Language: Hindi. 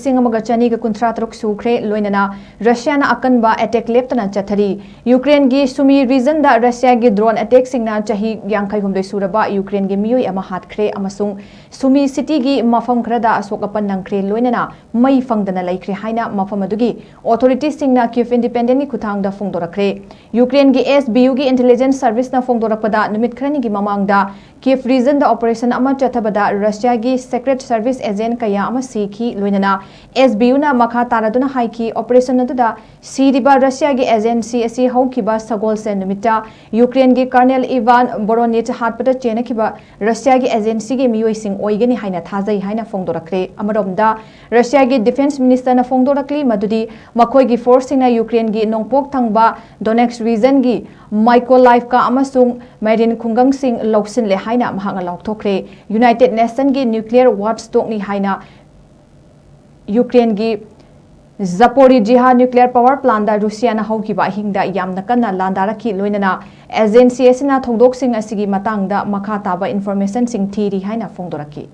ꯂꯤꯁꯤꯡ ꯑꯃꯒ ꯆꯅꯤꯒ ꯀꯨꯟꯊ꯭ꯔꯥ ꯇꯔꯨꯛ ꯁꯨꯈ꯭ꯔꯦ ꯂꯣꯏꯅꯅ ꯔꯁꯤꯌꯥꯅ ꯑꯀꯟꯕ ꯑꯦꯇꯦꯛ ꯂꯦꯞꯇꯅ ꯆꯠꯊꯔꯤ ꯌꯨꯀ꯭ꯔꯦꯟꯒꯤ ꯁꯨꯃꯤ ꯔꯤꯖꯟꯗ ꯔꯁꯤयाꯒꯤ ड्रोन अटैक्सिंगना चाही 58 सूरबा यूक्रेनगी मियोय अमा हातख्रे अमसुंग सुमी सिटीगी मफम खरदा असोकपन नंख्रे लोइनना मई फंगदना लैख्रे हाइना मफम अदुगी ऑथोरिटीसिंगना कीव इंडिपेंडेंटगी खुथांगदा फोंदोरख्रे यूक्रेनगी एसबीयूगी इंटेलिजेंस सर्विसना फोंदोरकपदा नुमित खरनिगी ममांगदा कीव रीजनदा ऑपरेशन अमा चथबदा रशियागी सेक्रेट सर्विस एजेंट कया अमा सीखी लोइनना एसबीयूना मखा तारादुना हाइकी ऑपरेशन अदुदा सीरिबा रशियागी एजेंसी असि हौखिबा सगोल से नुमिता यूक्रेनगी कर्नल इवान बोरोनिच हाटपदा चेनखिबा रशियागी एजेंसीगी मियोइसिंग ओइगनि हाइना थाजै हाइना फोंदोरख्रे अमरोमदा रशियागी डिफेंस मिनिस्टरना फोंदोरक्ली मदुदी मखोइगी फोर्सिंगना यूक्रेनगी नोंपोक थंगबा डोनेक्स रीजनगी माइकोलाइवका अमसुंग मैरिन खुंगंगसिंग लौसिनले हाइना महांगा लौथोख्रे यूनाइटेड नेशनगी न्यूक्लियर वाचडॉगनी हाइना यूक्रेनगी Zaporizhzhia nuclear power plant da Russia na haukiba hingda yamna kanna landaraki loinana agency asina thongdoksing asigi matangda makha taba information sing thiri haina phongdoraki